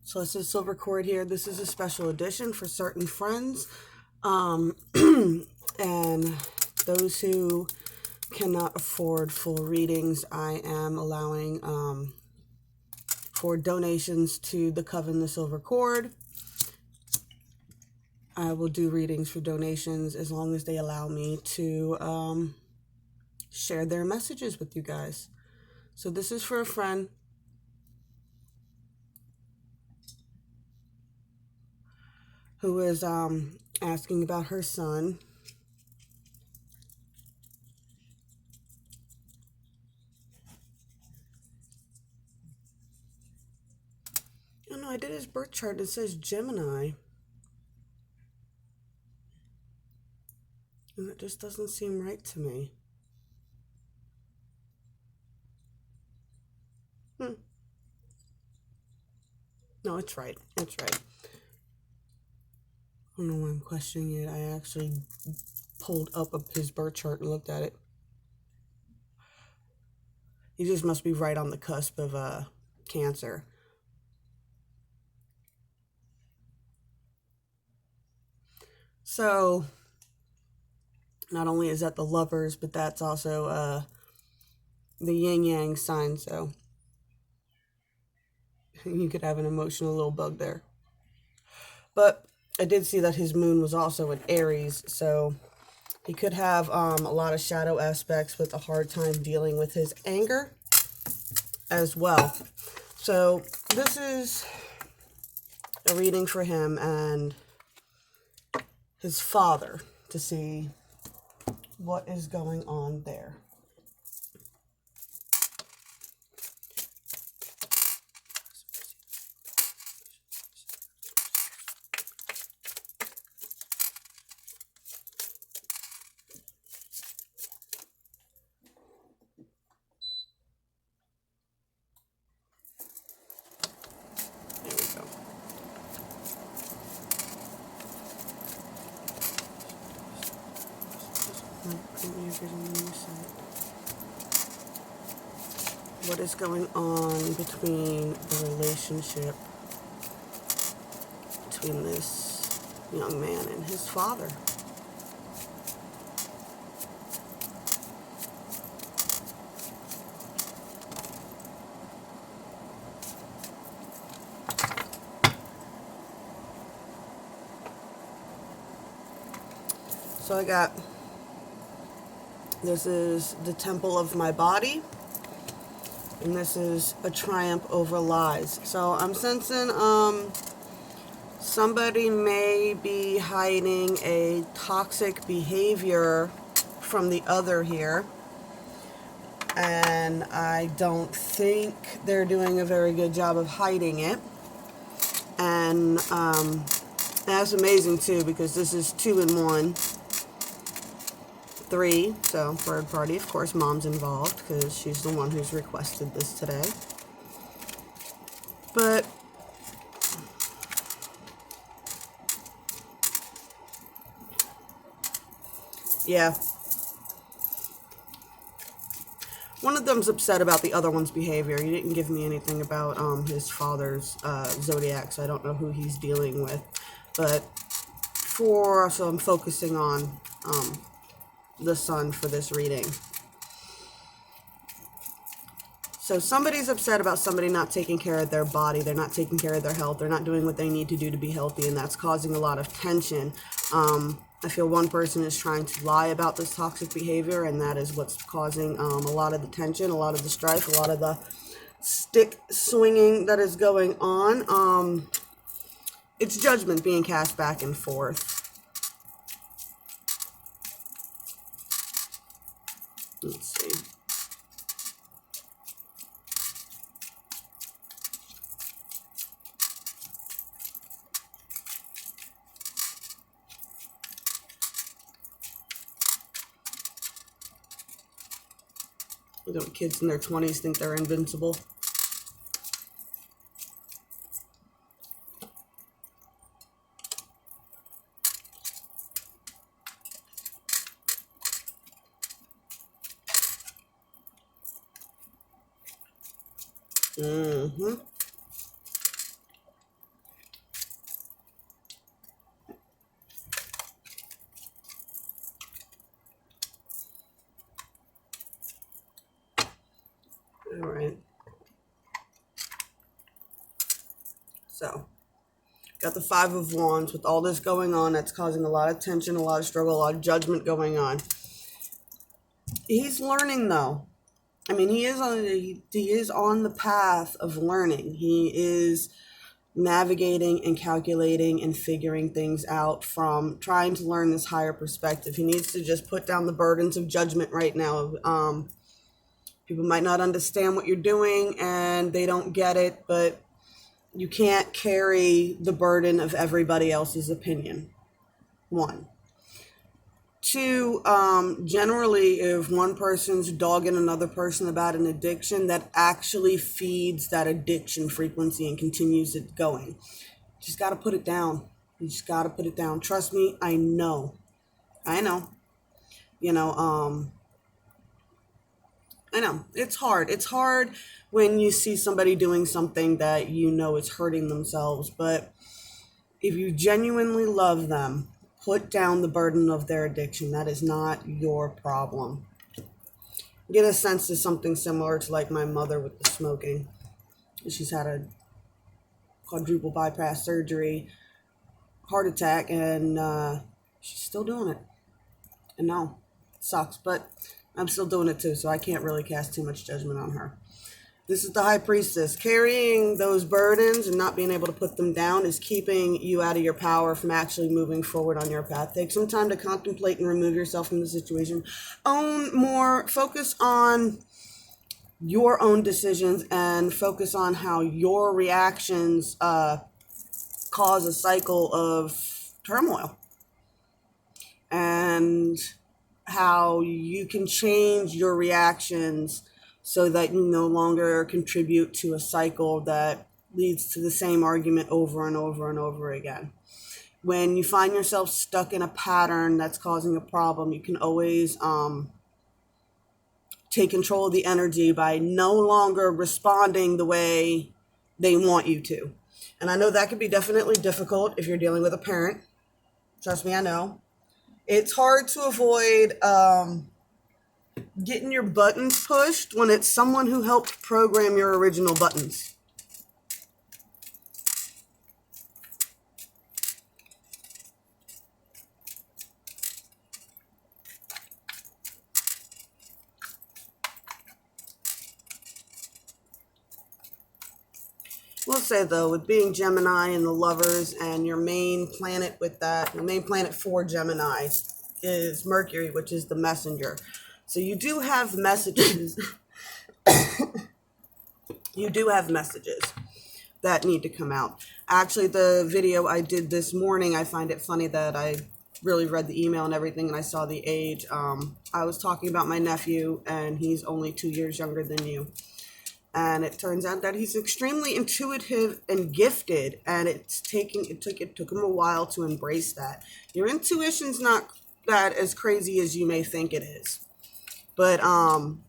Celeste silver cord here. This is a special edition for certain friends. And those who cannot afford full readings, I am allowing for donations to the Coven, the silver cord. I will do readings for donations as long as they allow me to share their messages with you guys. So this is for a friend who is asking about her son. Oh no, I did his birth chart. It says Gemini. And it just doesn't seem right to me. No, it's right. It's right. I don't know why I'm questioning it. I actually pulled up his birth chart and looked at it. He just must be right on the cusp of cancer. So, not only is that the lovers, but that's also the yin-yang sign, so you could have an emotional little bug there. But I did see that his moon was also in Aries, so he could have a lot of shadow aspects with a hard time dealing with his anger as well. So this is a reading for him and his father to see what is going on there. There we go. What is going on between the relationship between this young man and his father? So I got, this is the temple of my body, and this is a triumph over lies. So I'm sensing somebody may be hiding a toxic behavior from the other here, and I don't think they're doing a very good job of hiding it. And that's amazing too, because this is 2 in 1. 3, so third party, of course mom's involved because she's the one who's requested this today. But yeah, one of them's upset about the other one's behavior. He didn't give me anything about his father's zodiac, so I don't know who he's dealing with. But so I'm focusing on the sun for this reading. So somebody's upset about somebody not taking care of their body. They're not taking care of their health. They're not doing what they need to do to be healthy, and that's causing a lot of tension. I feel one person is trying to lie about this toxic behavior, and that is what's causing a lot of the tension, a lot of the strife, a lot of the stick swinging that is going on. It's judgment being cast back and forth. Let's see. Don't kids in their 20s think they're invincible? Mm-hmm. So, got the Five of Wands with all this going on that's causing a lot of tension, a lot of struggle, a lot of judgment going on. He's learning though. I mean, he is on the path of learning. He is navigating and calculating and figuring things out from trying to learn this higher perspective. He needs to just put down the burdens of judgment right now. People might not understand what you're doing and they don't get it, but you can't carry the burden of everybody else's opinion. 1. 2, generally, if one person's dogging another person about an addiction, that actually feeds that addiction frequency and continues it going. Just got to put it down. You just got to put it down. Trust me, I know. I know. I know. It's hard. It's hard when you see somebody doing something that you know is hurting themselves. But if you genuinely love them, put down the burden of their addiction. That is not your problem. Get a sense of something similar to like my mother with the smoking. She's had a quadruple bypass surgery, heart attack, and she's still doing it. And no, it sucks, but I'm still doing it too, so I can't really cast too much judgment on her. This is the High Priestess. Carrying those burdens and not being able to put them down is keeping you out of your power from actually moving forward on your path. Take some time to contemplate and remove yourself from the situation. Focus on your own decisions and focus on how your reactions cause a cycle of turmoil. And how you can change your reactions so that you no longer contribute to a cycle that leads to the same argument over and over and over again. When you find yourself stuck in a pattern that's causing a problem, you can always take control of the energy by no longer responding the way they want you to. And I know that can be definitely difficult if you're dealing with a parent. Trust me, I know. It's hard to avoid getting your buttons pushed when it's someone who helped program your original buttons. We'll say though, with being Gemini and the Lovers, and your main planet with that, the main planet for Gemini is Mercury, which is the messenger. So you do have messages. You do have messages that need to come out. Actually, the video I did this morning, I find it funny that I really read the email and everything and I saw the age. I was talking about my nephew and he's only 2 years younger than you. And it turns out that he's extremely intuitive and gifted, and it took him a while to embrace that. Your intuition's not that as crazy as you may think it is. But and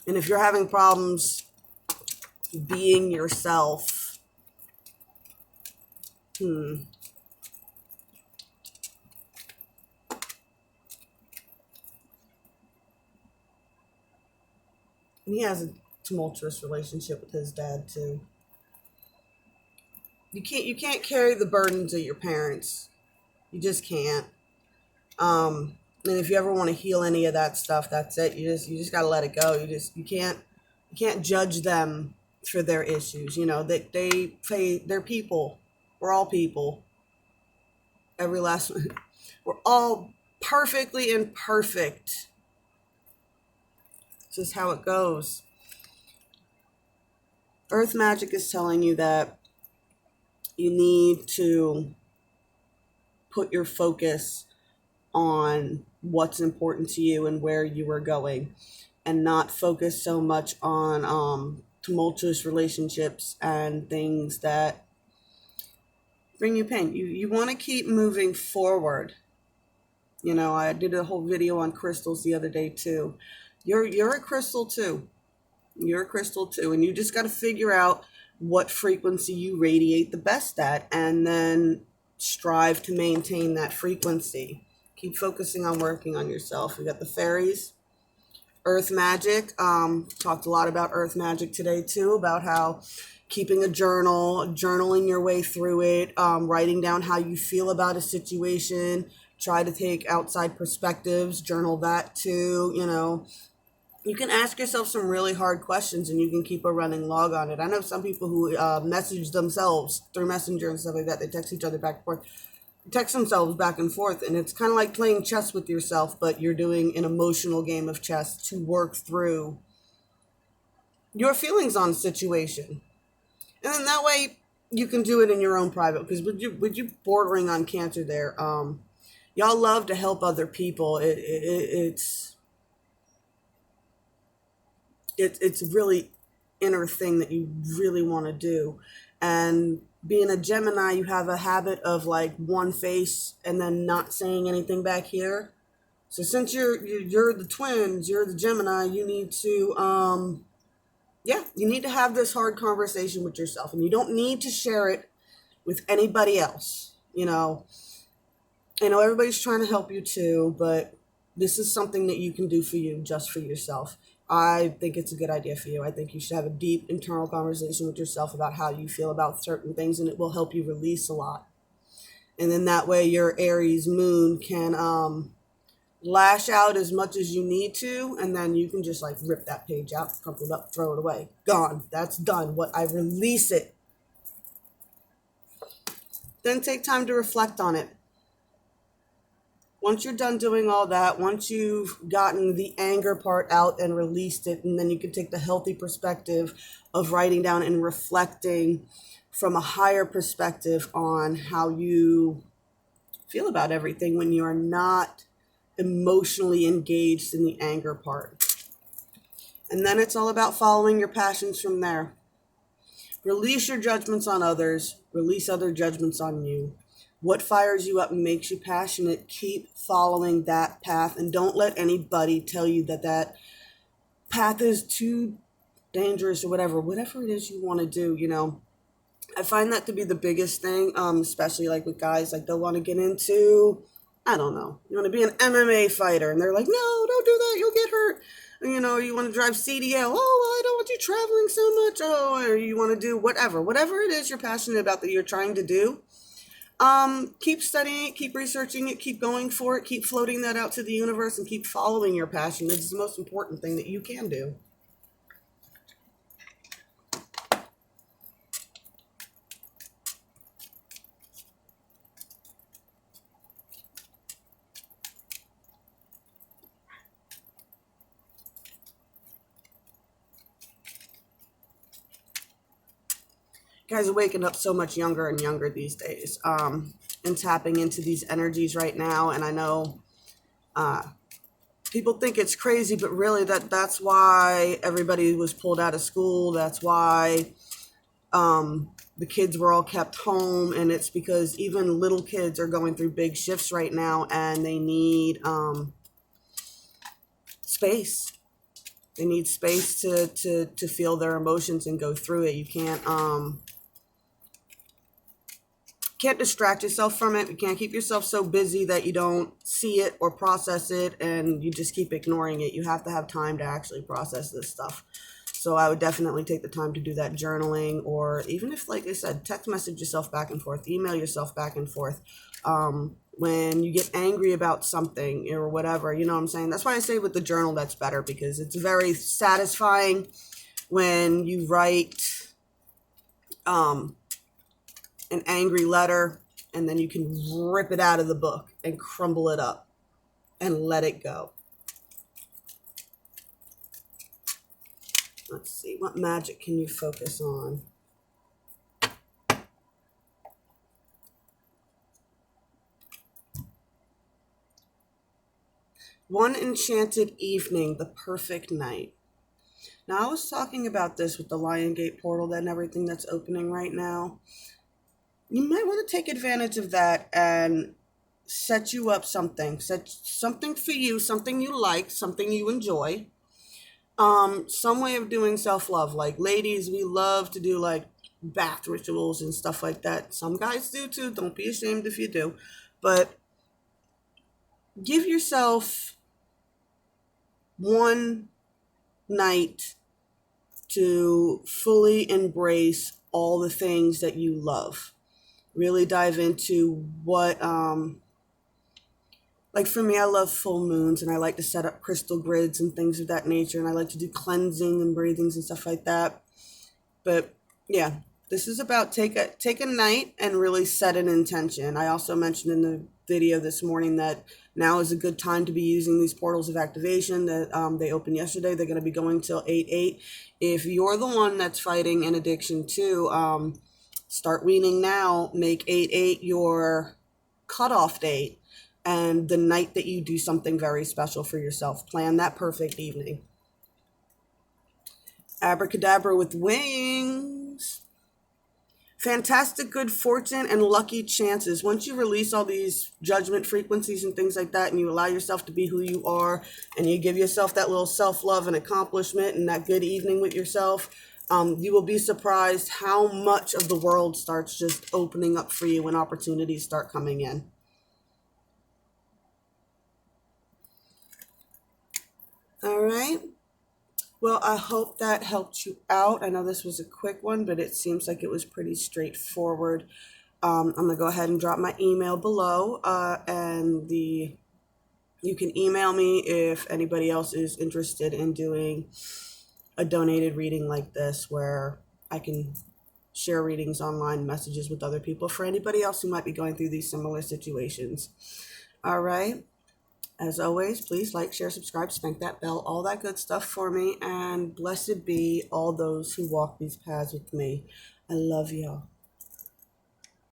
if you're having problems being yourself, he has a tumultuous relationship with his dad too. You can't carry the burdens of your parents. You just can't. And if you ever want to heal any of that stuff, that's it. You just gotta let it go. You can't judge them for their issues. You know, they're people. We're all people. Every last one. We're all perfectly imperfect. It's just how it goes. Earth magic is telling you that you need to put your focus on what's important to you and where you are going, and not focus so much on tumultuous relationships and things that bring you pain. You want to keep moving forward. You know, I did a whole video on crystals the other day too. You're a crystal too. You're a crystal too, and you just got to figure out what frequency you radiate the best at, and then strive to maintain that frequency. Keep focusing on working on yourself. We got the fairies, earth magic. Talked a lot about earth magic today too, about how keeping a journal, journaling your way through it, writing down how you feel about a situation, try to take outside perspectives, journal that too, You can ask yourself some really hard questions and you can keep a running log on it. I know some people who message themselves through Messenger and stuff like that. They text each other back and forth, text themselves back and forth. And it's kind of like playing chess with yourself, but you're doing an emotional game of chess to work through your feelings on a situation. And then that way you can do it in your own private, because with you bordering on cancer there, y'all love to help other people. It's really inner thing that you really want to do. And being a Gemini, you have a habit of like one face and then not saying anything back here. So since you're the twins, you're the Gemini, you need to you need to have this hard conversation with yourself, and you don't need to share it with anybody else. I know everybody's trying to help you too, but this is something that you can do for you, just for yourself. I think it's a good idea for you. I think you should have a deep internal conversation with yourself about how you feel about certain things, and it will help you release a lot. And then that way your Aries moon can lash out as much as you need to, and then you can just like rip that page out, crumple it up, throw it away. Gone. That's done. I release it. Then take time to reflect on it. Once you're done doing all that, once you've gotten the anger part out and released it, and then you can take the healthy perspective of writing down and reflecting from a higher perspective on how you feel about everything when you are not emotionally engaged in the anger part. And then it's all about following your passions from there. Release your judgments on others, release other judgments on you. What fires you up and makes you passionate, keep following that path, and don't let anybody tell you that path is too dangerous or whatever it is you want to do. I find that to be the biggest thing, especially like with guys, like they'll want to get into, I don't know, you want to be an MMA fighter, and they're like, no, don't do that, you'll get hurt. You want to drive CDL, I don't want you traveling so much, or you want to do whatever it is you're passionate about that you're trying to do. Keep studying it, keep researching it, keep going for it, keep floating that out to the universe, and keep following your passion. It's the most important thing that you can do. Guys are waking up so much younger and younger these days, and tapping into these energies right now. And I know people think it's crazy, but really that's why everybody was pulled out of school. That's why the kids were all kept home, and it's because even little kids are going through big shifts right now, and they need space. They need space to feel their emotions and go through it. You can't distract yourself from it. You can't keep yourself so busy that you don't see it or process it, and you just keep ignoring it. You have to have time to actually process this stuff. So I would definitely take the time to do that journaling, or even if, like I said, text message yourself back and forth, email yourself back and forth. When you get angry about something or whatever, you know what I'm saying? That's why I say with the journal, that's better, because it's very satisfying when you write an angry letter, and then you can rip it out of the book and crumble it up and let it go. Let's see, what magic can you focus on? One enchanted evening, the perfect night. Now, I was talking about this with the Lion Gate portal and everything that's opening right now. You might want to take advantage of that and set something for you, something you like, something you enjoy. Some way of doing self-love. Like ladies, we love to do like bath rituals and stuff like that. Some guys do too. Don't be ashamed if you do. But give yourself one night to fully embrace all the things that you love. Really dive into what, like for me, I love full moons and I like to set up crystal grids and things of that nature. And I like to do cleansing and breathings and stuff like that. But yeah, this is about take a night and really set an intention. I also mentioned in the video this morning that now is a good time to be using these portals of activation that they opened yesterday. They're going to be going till 8/8. If you're the one that's fighting an addiction too, start weaning now. Make 8/8 your cutoff date and the night that you do something very special for yourself. Plan that perfect evening. Abracadabra with wings. Fantastic good fortune and lucky chances. Once you release all these judgment frequencies and things like that, and you allow yourself to be who you are, and you give yourself that little self-love and accomplishment and that good evening with yourself, you will be surprised how much of the world starts just opening up for you when opportunities start coming in. All right. Well, I hope that helped you out. I know this was a quick one, but it seems like it was pretty straightforward. I'm going to go ahead and drop my email below, and you can email me if anybody else is interested in doing a donated reading like this where I can share readings online, messages with other people for anybody else who might be going through these similar situations. All right. As always, please like, share, subscribe, spank that bell, all that good stuff for me. And blessed be all those who walk these paths with me. I love y'all.